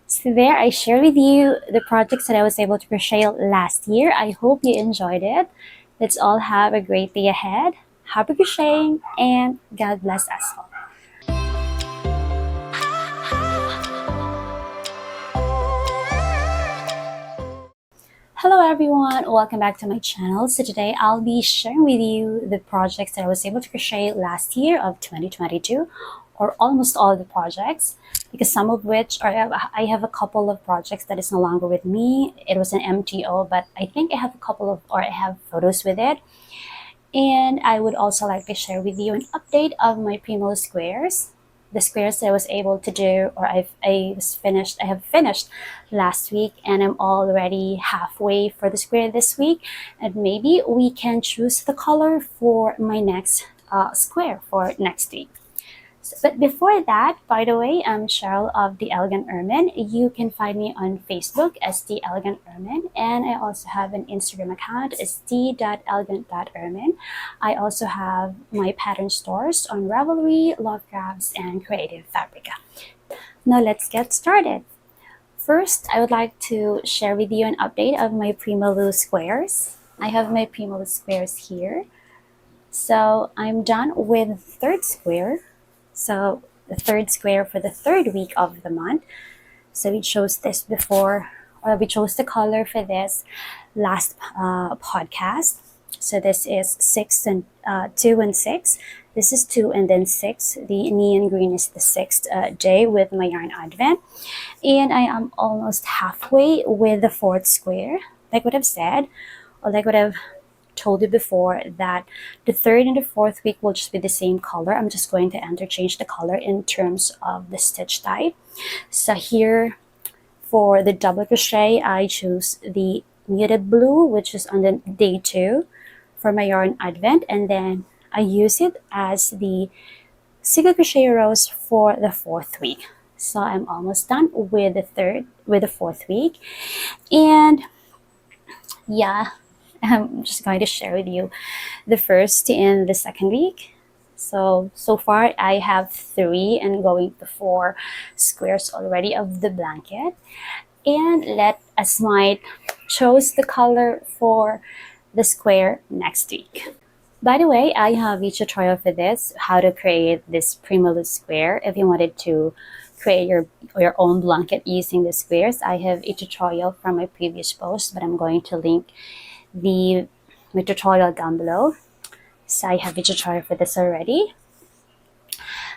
So there, I share with you the projects that I was able to crochet last year. I hope you enjoyed it. Let's all have a great day ahead. Happy crocheting and God bless us all. Hello everyone, welcome back to my channel. So today I'll be sharing with you the projects that I was able to crochet last year of 2022, or almost all the projects, because some of which I have a couple of projects that is no longer with me. It was an MTO, but I think I have a couple of, or I have photos with it. And I would also like to share with you an update of my Prima Lou Squares. The squares that I was able to do, or I have finished last week, and I'm already halfway for the square this week, and maybe we can choose the color for my next square for next week. But before that, by the way, I'm Cheryl of The Elegant Ermine. You can find me on Facebook as The Elegant Ermine, and I also have an Instagram account as the.elegant.ermine. I also have my pattern stores on Ravelry, Lovecrafts, and Creative Fabrica. Now let's get started. First, I would like to share with you an update of my Prima Lou Squares. I have my Prima Lou Squares here. So I'm done with the third square. So the third square for the third week of the month. So we chose this before, or we chose the color for this last podcast. So this is 2 and 6. This is 2 and then 6. The neon green is the 6th day with my yarn advent. And I am almost halfway with the fourth square. Like what I've said, or like what I've told you before, that the third and the fourth week will just be the same color. I'm just going to interchange the color in terms of the stitch type. So here for the double crochet, I choose the muted blue, which is on the day 2 for my yarn advent, and then I use it as the single crochet rows for the fourth week. So I'm almost done with the fourth week. And yeah, I'm just going to share with you the first and the second week. So far I have 3 and going to 4 squares already of the blanket. And let us might choose the color for the square next week. By the way, I have a tutorial for this, how to create this Prima Lou square. If you wanted to create your own blanket using the squares, I have a tutorial from my previous post, but I'm going to link my tutorial down below. So I have a tutorial for this already.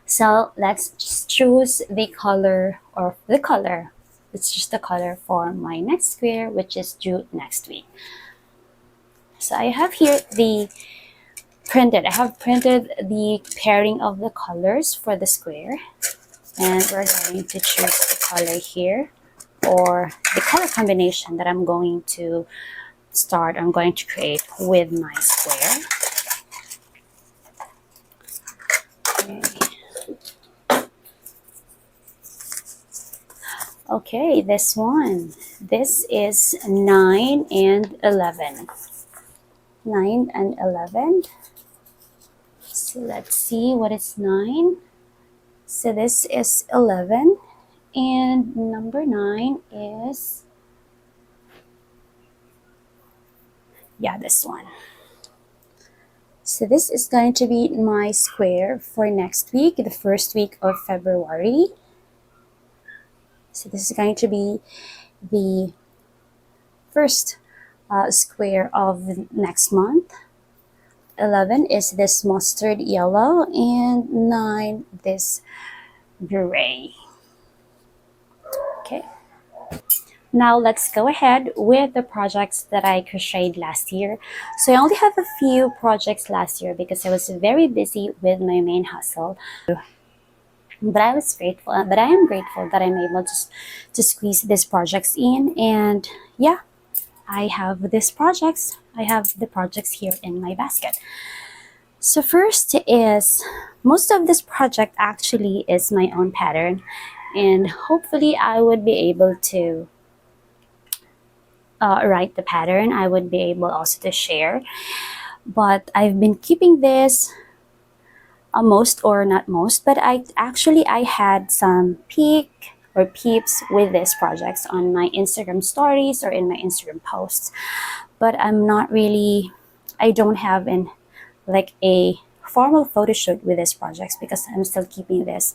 So let's just choose the color, or the color. It's just the color for my next square, which is due next week. So I have here I have printed the pairing of the colors for the square, and we're going to choose the color here, or the color combination that I'm going to create with my square. Okay, this one. This is 9 and 11. 9 and 11. So let's see what is 9. So this is 11, and number 9 is, this one. So this is going to be my square for next week, the first week of February. So this is going to be the first square of next month. 11 is this mustard yellow, and 9 this gray. Okay. Now let's go ahead with the projects that I crocheted last year. So I only have a few projects last year because I was very busy with my main hustle. But I am grateful that I'm able to squeeze these projects in. And yeah, I have these projects. I have the projects here in my basket. So first is, most of this project actually is my own pattern, and hopefully I would be able to write the pattern. I would be able also to share, but I've been keeping this most, or not most, but I had some peek or peeps with these projects on my Instagram stories or in my Instagram posts. But I'm not really, I don't have like a formal photo shoot with these projects because I'm still keeping this.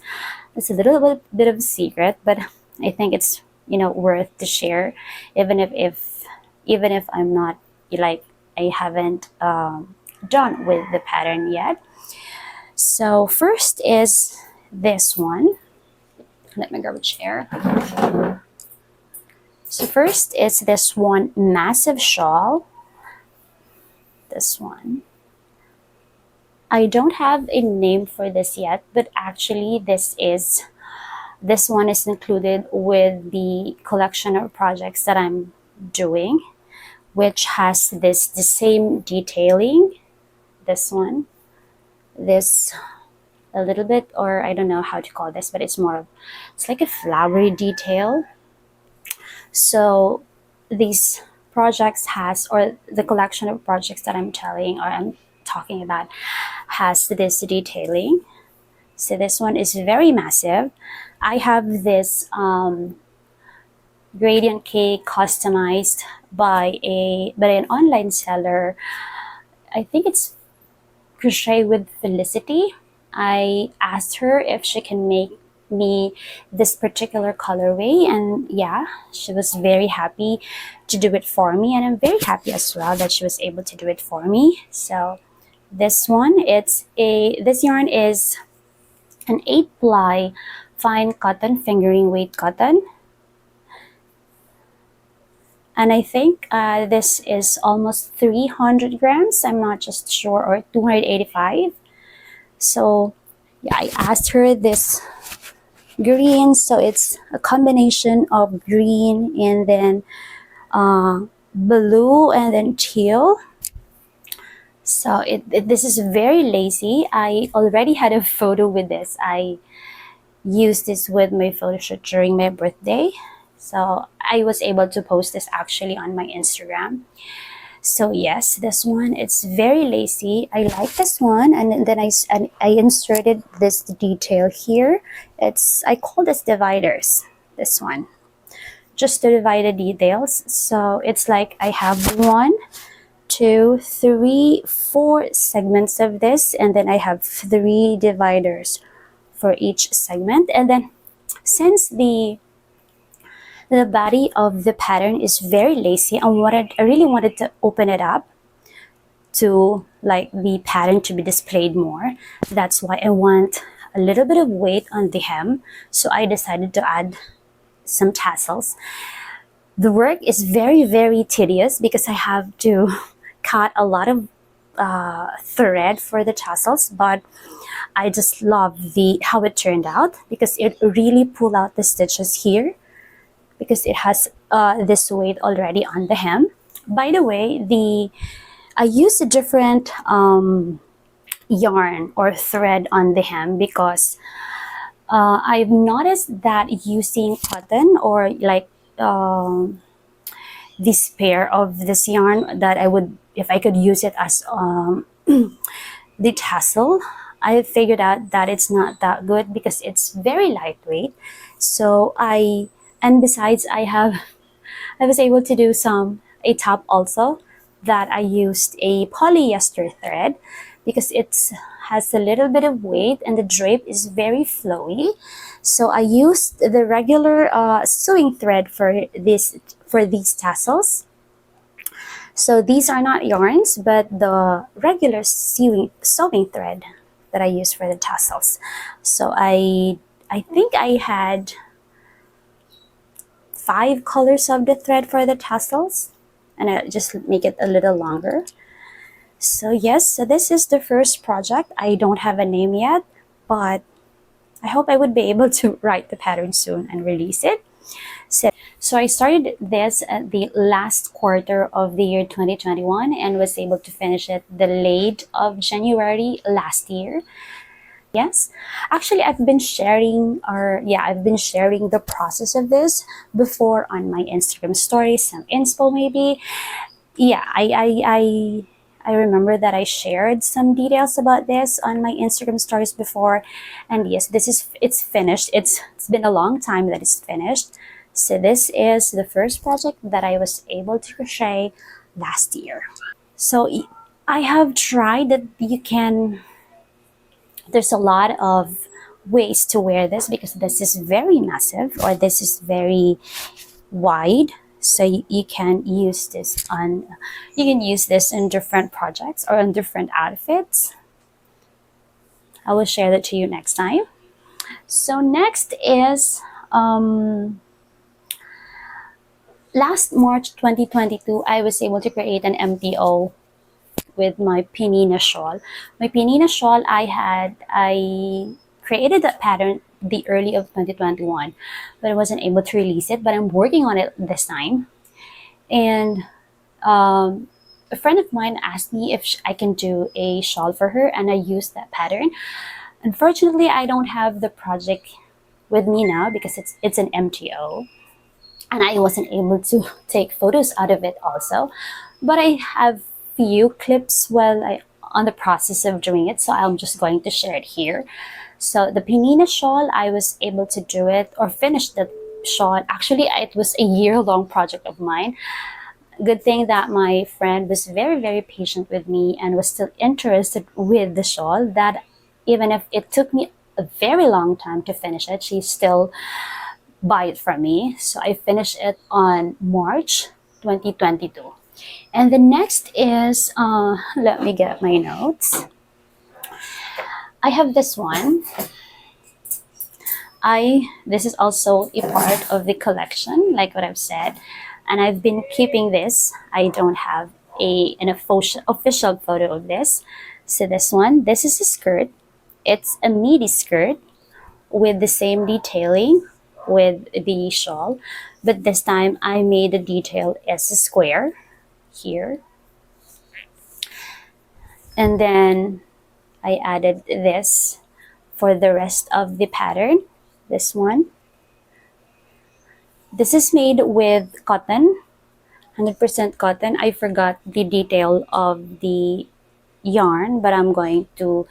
It's a little bit of a secret, but I think it's, you know, worth to share, even if I'm not, like, I haven't done with the pattern yet. So first is this one. Let me grab a chair. So first is this one massive shawl. This one. I don't have a name for this yet, but actually this one is included with the collection of projects that I'm doing, which has the same detailing. This one, this a little bit, or I don't know how to call this, but it's like a flowery detail. So these projects or the collection of projects that I'm talking about has this detailing. So this one is very massive. I have this gradient cake customized by an online seller. I think it's Crochet with Felicity. I asked her if she can make me this particular colorway, and yeah, she was very happy to do it for me, and I'm very happy as well that she was able to do it for me. So this one, this yarn is an 8-ply fine cotton fingering weight cotton, and I think this is almost 300 grams. I'm not just sure, or 285. So yeah, I asked her this green, so it's a combination of green and then blue and then teal. So this is very lacy. I already had a photo with this. I used this with my photo shoot during my birthday, so I was able to post this actually on my Instagram. So yes, this one, it's very lacy. I like this one, and then I inserted this detail here. I call this dividers, this one, just to divide the details. So it's like I have 1, 2, 3, 4 segments of this, and then I have 3 dividers for each segment. And then since the body of the pattern is very lacy, I really wanted to open it up to like the pattern to be displayed more. That's why I want a little bit of weight on the hem, so I decided to add some tassels. The work is very tedious because I have to cut a lot of thread for the tassels, but I just love how it turned out because it really pulled out the stitches here, because it has this weight already on the hem. By the way, I used a different yarn or thread on the hem because I've noticed that using cotton or like this pair of this yarn, that if I could use it as the tassel, I figured out that it's not that good because it's very lightweight. So and besides, I was able to do a top also that I used a polyester thread because it has a little bit of weight and the drape is very flowy. So I used the regular sewing thread for these tassels. So these are not yarns, but the regular sewing thread that I use for the tassels. So I think I had 5 colors of the thread for the tassels, and I just make it a little longer. So yes, so this is the first project. I don't have a name yet, but I hope I would be able to write the pattern soon and release it. So I started this at the last quarter of the year 2021 and was able to finish it the late of January last year. Yes, actually I've been sharing the process of this before on my Instagram stories, some inspo maybe. Yeah, I remember that I shared some details about this on my Instagram stories before. And yes, it's finished. It's been a long time that it's finished. So this is the first project that I was able to crochet last year. So I have tried that there's a lot of ways to wear this because this is very massive, or this is very wide. So you can use this in different projects or on different outfits. I will share that to you next time. So next is last March 2022, I was able to create an MTO with my Penina shawl. My Penina shawl, I created that pattern the early of 2021, but I wasn't able to release it, but I'm working on it this time. And a friend of mine asked me if I can do a shawl for her, and I used that pattern. Unfortunately, I don't have the project with me now because it's an MTO, and I wasn't able to take photos out of it also. But I have few clips while I on the process of doing it, so I'm just going to share it here. So the Penina shawl, I was able to do it or finish the shawl. Actually, it was a year-long project of mine. Good thing that my friend was very, very patient with me and was still interested with the shawl, that even if it took me a very long time to finish it, she still buy it from me. So I finished it on March 2022. And the next is, let me get my notes. I have this one. This is also a part of the collection, like what I've said. And I've been keeping this. I don't have an official photo of this. So this is a skirt. It's a midi skirt with the same detailing with the shawl, but this time I made the detail as a square here. And then I added this for the rest of the pattern. This one. This is made with cotton, 100% cotton. I forgot the detail of the yarn, but I'm going to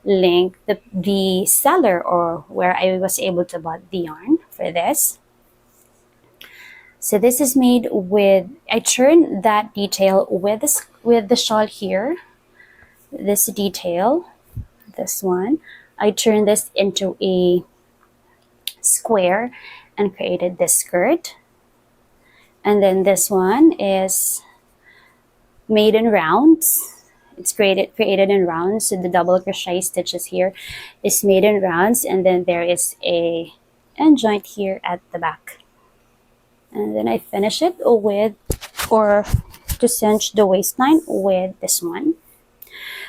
link the seller or where I was able to buy the yarn for this. So this is made with, I turned that detail with the shawl here, this detail, this one. I turned this into a square and created this skirt. And then this one is made in rounds. It's created in rounds. So the double crochet stitches here is made in rounds, and then there is a end joint here at the back. And then I finish it with, or to cinch the waistline with this one.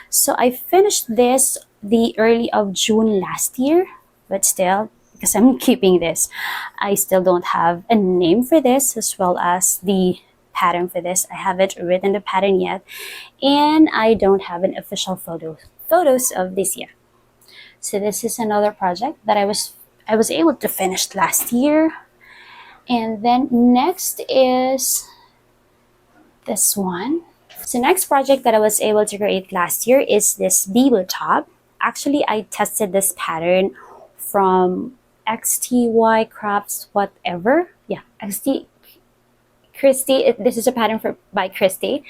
So I finished this the early of June last year, but still, because I'm keeping this, I still don't have a name for this, as well as the pattern for this. I haven't written the pattern yet, and I don't have an official photos of this yet. So this is another project that I was able to finish last year. And then next is this one. So next project that I was able to create last year is this Bibo top. Actually, I tested this pattern from XTY Crafts whatever. Yeah, Christy. This is a pattern by Christy.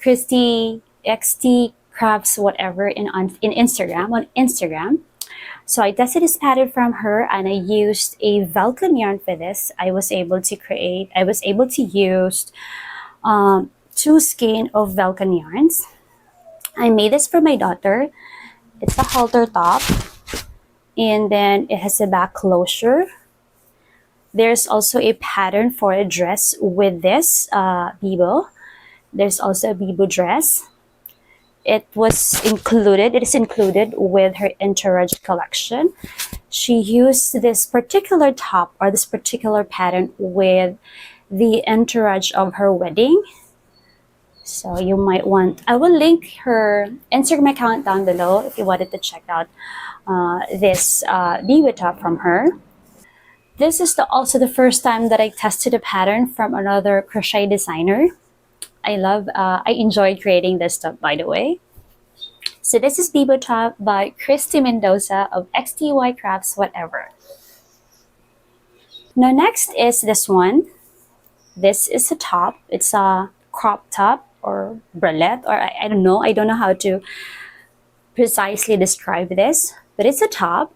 Christy XT Crafts whatever on Instagram. So I tested this pattern from her, and I used a Velcro yarn for this. I was able to use 2 skein of Velcro yarns. I made this for my daughter. It's a halter top, and then it has a back closure. There's also a pattern for a dress with this Bibo. There's also a Bibo dress. It is included with her entourage collection. She used this particular top or this particular pattern with the entourage of her wedding. So you might I will link her Instagram account down below if you wanted to check out this Bibo top from her. This is also the first time that I tested a pattern from another crochet designer. I enjoyed creating this top, by the way. So this is Bibo top by Christy Mendoza of XTY Crafts Whatever. Now next is this one. This is a top. It's a crop top or bralette, or I don't know. I don't know how to precisely describe this, but it's a top.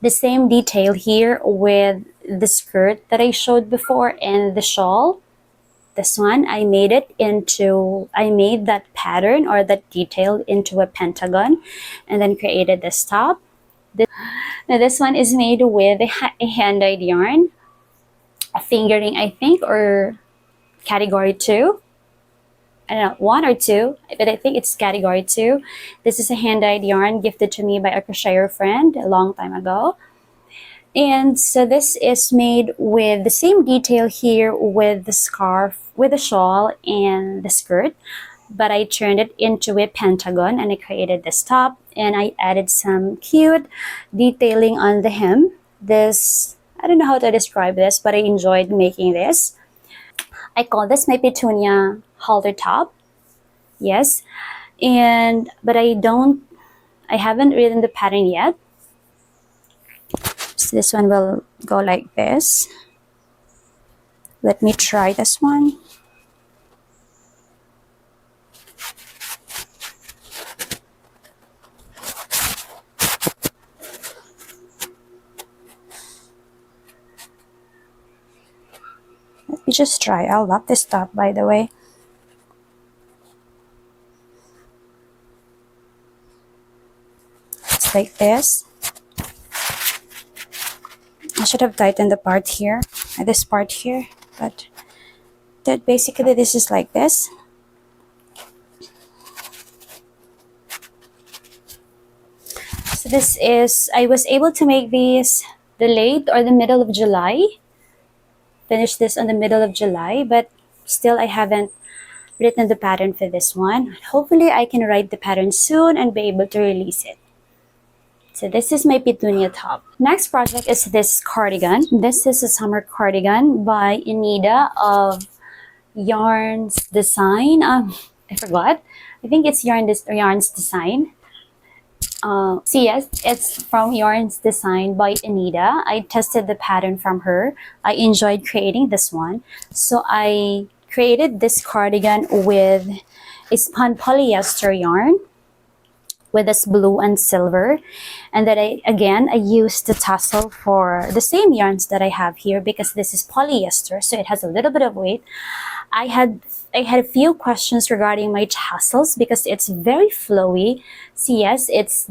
The same detail here with the skirt that I showed before and the shawl. This one, I made that pattern or that detail into a pentagon and then created this top. Now this one is made with a hand-dyed yarn, a fingering, I think, or category 2. I don't know, 1 or 2, but I think it's category 2. This is a hand-dyed yarn gifted to me by a crocheter friend a long time ago. And so this is made with the same detail here with the scarf, with the shawl and the skirt, but I turned it into a pentagon and I created this top, and I added some cute detailing on the hem. This, I don't know how to describe this, but I enjoyed making this. I call this my petunia halter top. Yes. But I haven't written the pattern yet. So this one will go like this. Let me try this one. Let me just try. I love this top, by the way. It's like this. I should have tightened the part here, this part here, but that basically this is like this. So this is, I was able to make these the late or the middle of July. Finish this on the middle of July, but still I haven't written the pattern for this one. Hopefully I can write the pattern soon and be able to release it. So this is my petunia top. Next project is this cardigan. This is a summer cardigan by Anita of Yarns Design. I forgot. I think it's Yarns Design. Yes, it's from Yarns Design by Anita. I tested the pattern from her. I enjoyed creating this one. So I created this cardigan with a spun polyester yarn with this blue and silver, and that I used the tassel for the same yarns that I have here because this is polyester, so it has a little bit of weight. I had a few questions regarding my tassels because it's very flowy. So yes, it's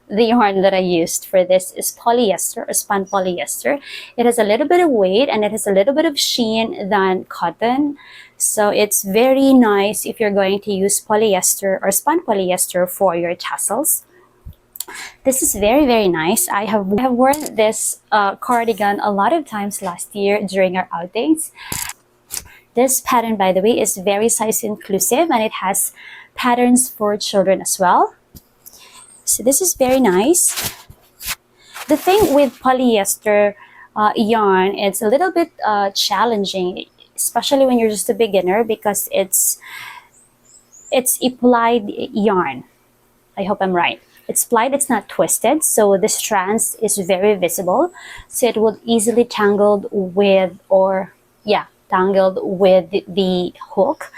the yarn that I used for this is polyester or spun polyester. It has a little bit of weight and it has a little bit of sheen than cotton. So it's very nice if you're going to use polyester or spun polyester for your tassels. This is very, very nice. I have worn this cardigan a lot of times last year during our outings. This pattern, by the way, is very size inclusive and it has patterns for children as well. So this is very nice. The thing with polyester yarn, it's a little bit challenging, especially when you're just a beginner, because it's a plied yarn. I hope I'm right. It's plied, it's not twisted, so the strands is very visible, so it will easily tangled with the hook.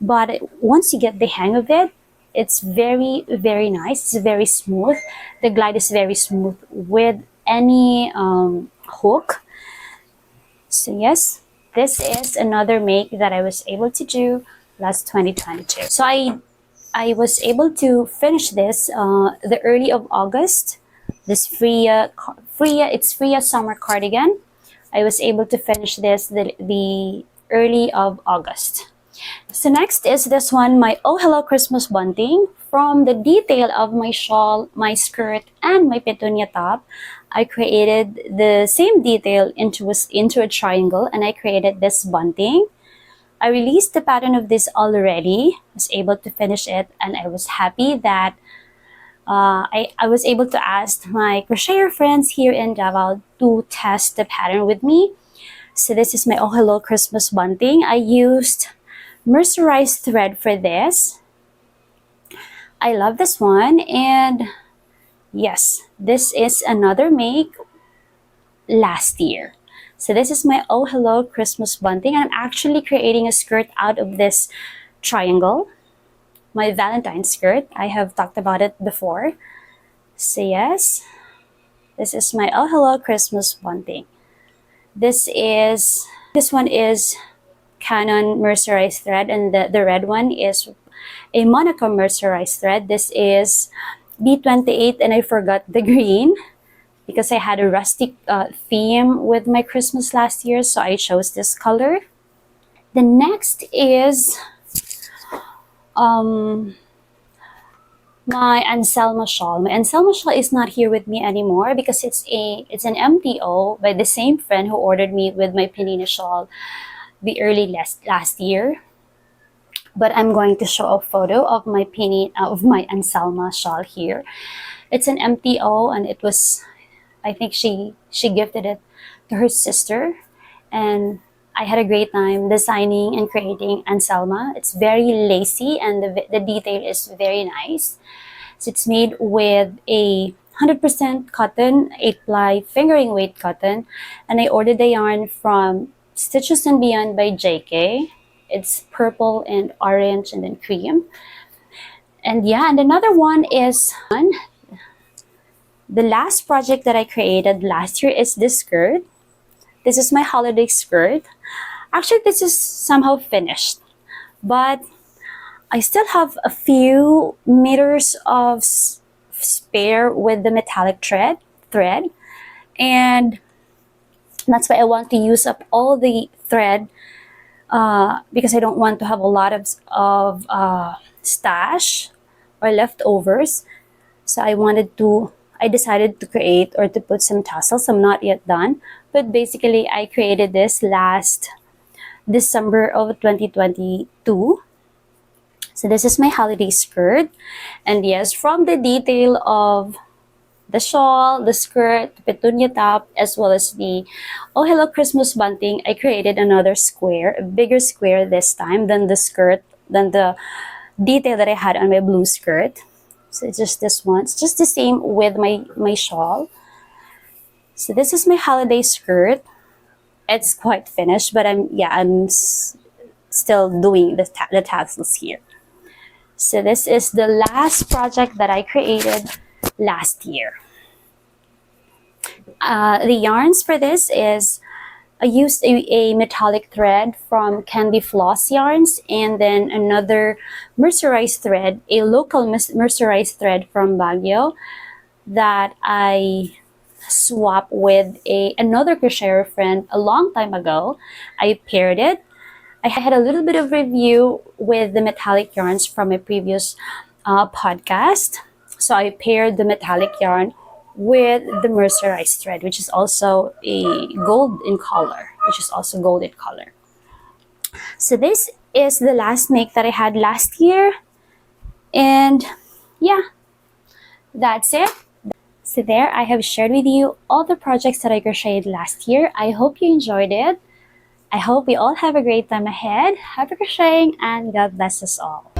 But once you get the hang of it, it's very, very nice. It's very smooth. The glide is very smooth with any hook. So yes, this is another make that I was able to do last 2022. So I was able to finish this the early of August. This Freya summer cardigan. I was able to finish this the early of August. So next is this one, my Oh Hello Christmas bunting. From the detail of my shawl, my skirt, and my petunia top, I created the same detail into a triangle, and I created this bunting. I released the pattern of this already, was able to finish it, and I was happy that I was able to ask my crocheter friends here in Davao to test the pattern with me. So this is my Oh Hello Christmas bunting. I used mercerized thread for this. I love this one, and yes, this is another make last year. So this is my Oh Hello Christmas bunting. I'm actually creating a skirt out of this triangle, my Valentine's skirt. I have talked about it before. So yes, this is my Oh Hello Christmas bunting. This one is Canon mercerized thread, and the red one is a monochrome mercerized thread. This is B28, and I forgot the green because I had a rustic theme with my Christmas last year, so I chose this color. The next is my Anselma shawl. My Anselma shawl is not here with me anymore because it's an MTO by the same friend who ordered me with my Penina shawl the early last year. But I'm going to show a photo of my Anselma shawl here. It's an MTO, and it was, I think she gifted it to her sister, and I had a great time designing and creating Anselma. It's very lacy, and the detail is very nice. So it's made with a 100% cotton, 8-ply fingering weight cotton, and I ordered the yarn from Stitches and Beyond by JK. It's purple and orange and then cream. And yeah, and another one is the last project that I created last year is this skirt. This is my holiday skirt. Actually, this is somehow finished, but I still have a few meters of spare with the metallic thread, and that's why I want to use up all the thread because I don't want to have a lot of stash or leftovers. So I decided to create or to put some tassels. I'm not yet done, but basically I created this last December of 2022. So this is my holiday skirt, and yes, from the detail of the shawl, the skirt, the petunia top, as well as the Oh Hello Christmas bunting, I created another square, a bigger square this time than the detail that I had on my blue skirt. So it's just this one. It's just the same with my shawl. So this is my holiday skirt. It's quite finished, but I'm still doing the tassels here. So this is the last project that I created last year. The yarns for this is I used a metallic thread from Candy Floss Yarns, and then another mercerized thread, a local mercerized thread from Baguio that I swapped with another crocheter friend a long time ago. I paired it. I had a little bit of review with the metallic yarns from my previous podcast. So I paired the metallic yarn with the mercerized thread, which is also a gold in color, So this is the last make that I had last year. And yeah, that's it. So there, I have shared with you all the projects that I crocheted last year. I hope you enjoyed it. I hope we all have a great time ahead. Happy crocheting, and God bless us all.